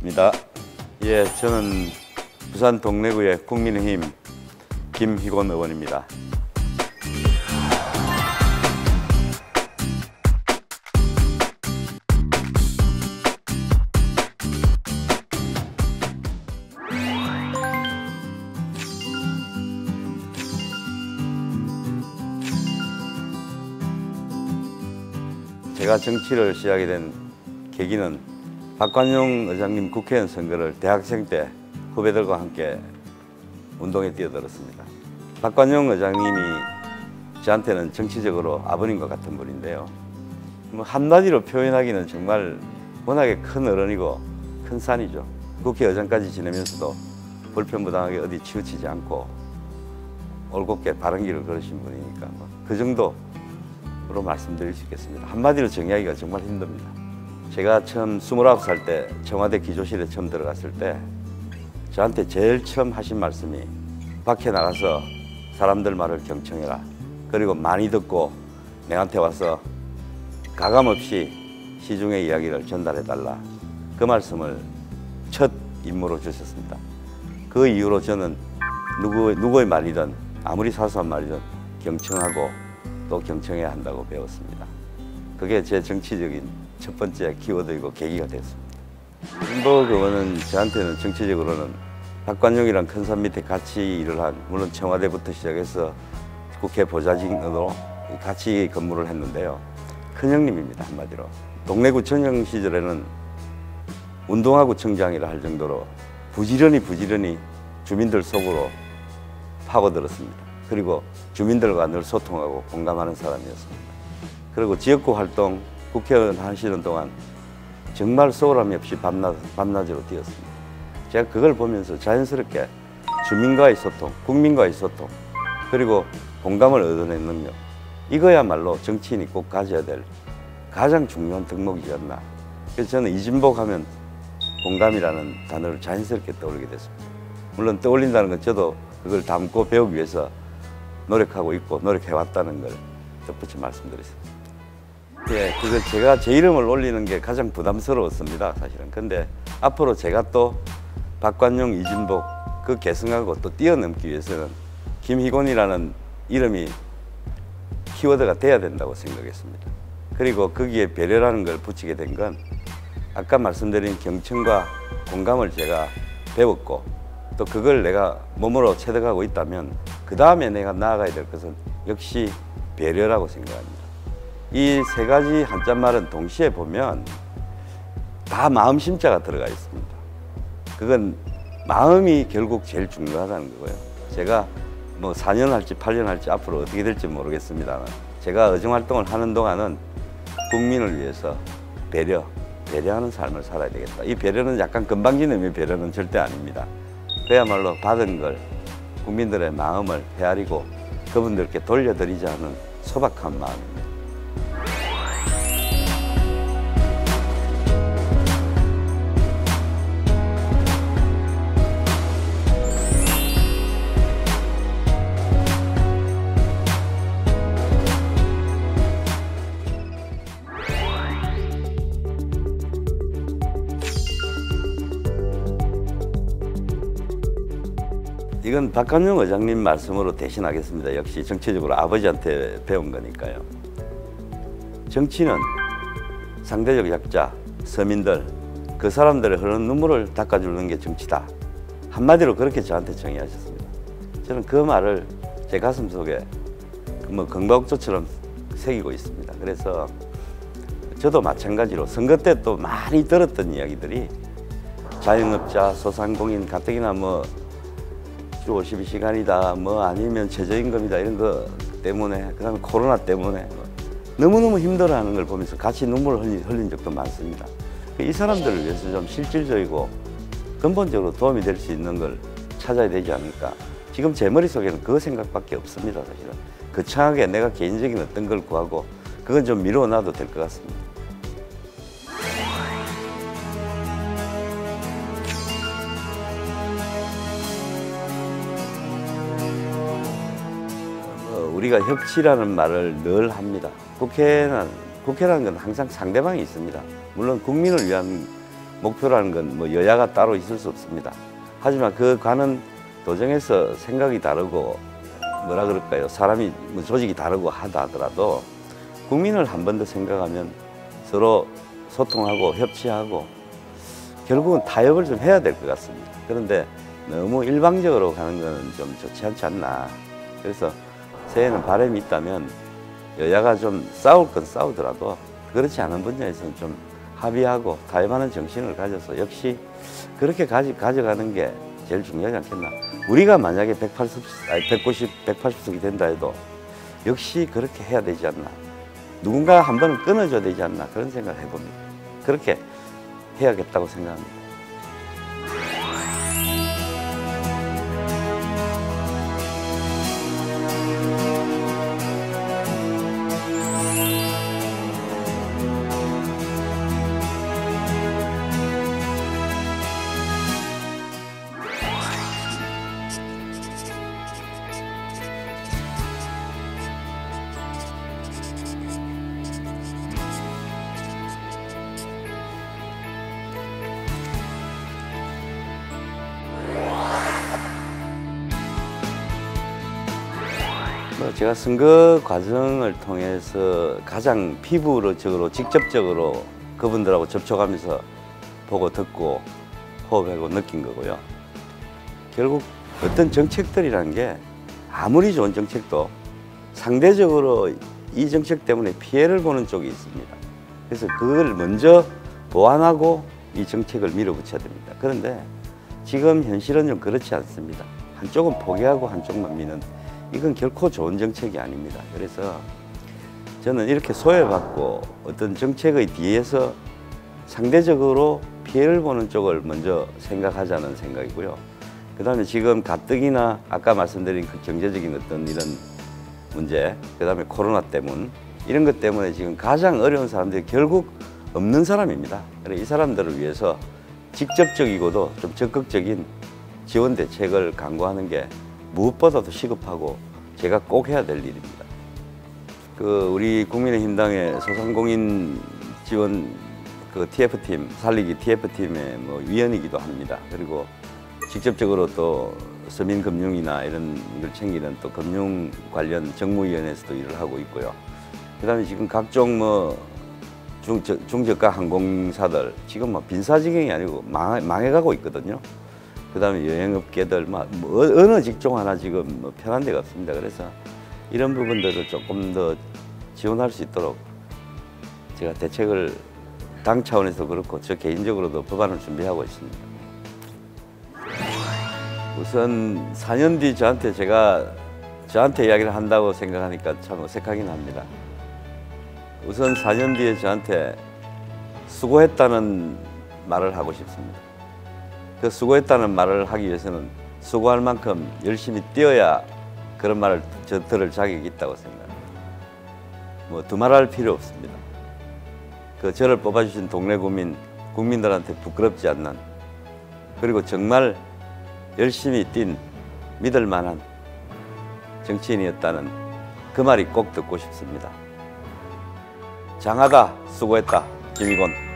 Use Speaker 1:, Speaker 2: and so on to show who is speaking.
Speaker 1: 입니다. 예, 저는 부산 동래구의 국민의힘 김희곤 의원입니다. 제가 정치를 시작하게 된 계기는 박관용 의장님 국회의원 선거를 대학생 때 후배들과 함께 운동에 뛰어들었습니다. 박관용 의장님이 저한테는 정치적으로 아버님과 같은 분인데요. 한마디로 표현하기는 정말 워낙에 큰 어른이고 큰 산이죠. 국회의장까지 지내면서도 불편부당하게 어디 치우치지 않고 올곧게 바른 길을 걸으신 분이니까 그 정도로 말씀드릴 수 있겠습니다. 한마디로 정의하기가 정말 힘듭니다. 제가 처음 29살 때 청와대 기조실에 처음 들어갔을 때 저한테 제일 처음 하신 말씀이 밖에 나가서 사람들 말을 경청해라. 그리고 많이 듣고 내한테 와서 가감없이 시중의 이야기를 전달해달라. 그 말씀을 첫 임무로 주셨습니다. 그 이후로 저는 누구의 말이든 아무리 사소한 말이든 경청하고 또 경청해야 한다고 배웠습니다. 그게 제 정치적인 첫 번째 키워드이고 계기가 됐습니다. 김진복 의원은 저한테는 정치적으로는 박관용이랑 큰 산 밑에 같이 일을 한, 물론 청와대부터 시작해서 국회 보좌진으로 같이 근무를 했는데요. 큰형님입니다, 한마디로. 동래구청장 시절에는 운동화구청장이라 할 정도로 부지런히 주민들 속으로 파고들었습니다. 그리고 주민들과 늘 소통하고 공감하는 사람이었습니다. 그리고 지역구 활동, 국회의원 하시는 동안 정말 소홀함이 없이 밤낮으로 뛰었습니다. 제가 그걸 보면서 자연스럽게 주민과의 소통, 국민과의 소통, 그리고 공감을 얻어내는 능력, 이거야말로 정치인이 꼭 가져야 될 가장 중요한 덕목이지 않나. 그래서 저는 이진복 하면 공감이라는 단어를 자연스럽게 떠올리게 됐습니다. 물론 떠올린다는 건 저도 그걸 담고 배우기 위해서 노력하고 있고 노력해왔다는 걸 덧붙여 말씀드렸습니다. 예, 그걸 제가 제 이름을 올리는 게 가장 부담스러웠습니다, 사실은. 근데 앞으로 제가 또 박관용, 이진복 그 계승하고 또 뛰어넘기 위해서는 김희곤이라는 이름이 키워드가 돼야 된다고 생각했습니다. 그리고 거기에 배려라는 걸 붙이게 된 건 아까 말씀드린 경청과 공감을 제가 배웠고 또 그걸 내가 몸으로 체득하고 있다면 그 다음에 내가 나아가야 될 것은 역시 배려라고 생각합니다. 이 세 가지 한자말은 동시에 보면 다 마음 심자가 들어가 있습니다. 그건 마음이 결국 제일 중요하다는 거고요. 제가 뭐 4년 할지 8년 할지 앞으로 어떻게 될지 모르겠습니다만 제가 의정활동을 하는 동안은 국민을 위해서 배려하는 삶을 살아야 되겠다. 이 배려는 약간 건방진 의미의 배려는 절대 아닙니다. 그야말로 받은 걸 국민들의 마음을 헤아리고 그분들께 돌려드리자는 소박한 마음입니다. 이건 박관용 의장님 말씀으로 대신하겠습니다. 역시 정치적으로 아버지한테 배운 거니까요. 정치는 상대적 약자, 서민들, 그 사람들의 흐르는 눈물을 닦아주는 게 정치다. 한마디로 그렇게 저한테 정의하셨습니다. 저는 그 말을 제 가슴 속에 뭐 금박옥조처럼 새기고 있습니다. 그래서 저도 마찬가지로 선거 때 또 많이 들었던 이야기들이 자영업자, 소상공인, 가뜩이나 뭐 주 52시간이다, 뭐 아니면 최저임금이다 이런 거 때문에, 그다음에 코로나 때문에 너무너무 힘들어하는 걸 보면서 같이 눈물을 흘린 적도 많습니다. 이 사람들을 위해서 좀 실질적이고 근본적으로 도움이 될 수 있는 걸 찾아야 되지 않을까. 지금 제 머릿속에는 그 생각밖에 없습니다, 사실은. 거창하게 내가 개인적인 어떤 걸 구하고 그건 좀 미루어 놔도 될 것 같습니다. 우리가 협치라는 말을 늘 합니다. 국회라는 건 항상 상대방이 있습니다. 물론 국민을 위한 목표라는 건 뭐 여야가 따로 있을 수 없습니다. 하지만 그 가는 도정에서 생각이 다르고 뭐라 그럴까요? 사람이 뭐 조직이 다르고 하더라도 국민을 한 번 더 생각하면 서로 소통하고 협치하고 결국은 타협을 좀 해야 될 것 같습니다. 그런데 너무 일방적으로 가는 것은 좀 좋지 않지 않나. 그래서 새해에는 바람이 있다면 여야가 좀 싸울 건 싸우더라도 그렇지 않은 분야에서는 좀 합의하고 타협하는 정신을 가져서 역시 그렇게 가져가는 게 제일 중요하지 않겠나. 우리가 만약에 180석이 된다 해도 역시 그렇게 해야 되지 않나. 누군가 한 번은 끊어줘야 되지 않나 그런 생각을 해봅니다. 그렇게 해야겠다고 생각합니다. 제가 선거 과정을 통해서 가장 피부적으로 직접적으로 그분들하고 접촉하면서 보고 듣고 호흡하고 느낀 거고요. 결국 어떤 정책들이라는 게 아무리 좋은 정책도 상대적으로 이 정책 때문에 피해를 보는 쪽이 있습니다. 그래서 그걸 먼저 보완하고 이 정책을 밀어붙여야 됩니다. 그런데 지금 현실은 좀 그렇지 않습니다. 한쪽은 포기하고 한쪽만 미는, 이건 결코 좋은 정책이 아닙니다. 그래서 저는 이렇게 소외받고 어떤 정책의 뒤에서 상대적으로 피해를 보는 쪽을 먼저 생각하자는 생각이고요. 그 다음에 지금 가뜩이나 아까 말씀드린 그 경제적인 어떤 이런 문제, 그 다음에 코로나 때문, 이런 것 때문에 지금 가장 어려운 사람들이 결국 없는 사람입니다. 그래서 이 사람들을 위해서 직접적이고도 좀 적극적인 지원 대책을 강구하는 게 무엇보다도 시급하고 제가 꼭 해야 될 일입니다. 우리 국민의힘당의 소상공인 지원 TF팀, 살리기 TF팀의 위원이기도 합니다. 그리고 직접적으로 또 서민금융이나 이런 걸 챙기는 또 금융 관련 정무위원회에서도 일을 하고 있고요. 그다음에 지금 각종 중저가 항공사들 지금 빈사지경이 아니고 망해가고 있거든요. 그다음에 여행업계들 어느 직종 하나 지금 편한 데가 없습니다. 그래서 이런 부분들을 조금 더 지원할 수 있도록 제가 대책을 당 차원에서 그렇고 저 개인적으로도 법안을 준비하고 있습니다. 우선 4년 뒤 저한테 이야기를 한다고 생각하니까 참 어색하긴 합니다. 우선 4년 뒤에 저한테 수고했다는 말을 하고 싶습니다. 그 수고했다는 말을 하기 위해서는 수고할 만큼 열심히 뛰어야 그런 말을 들을 자격이 있다고 생각합니다. 두말할 필요 없습니다. 저를 뽑아주신 동네 국민들한테 부끄럽지 않는, 그리고 정말 열심히 뛴 믿을 만한 정치인이었다는 그 말이 꼭 듣고 싶습니다. 장하다, 수고했다, 김희곤.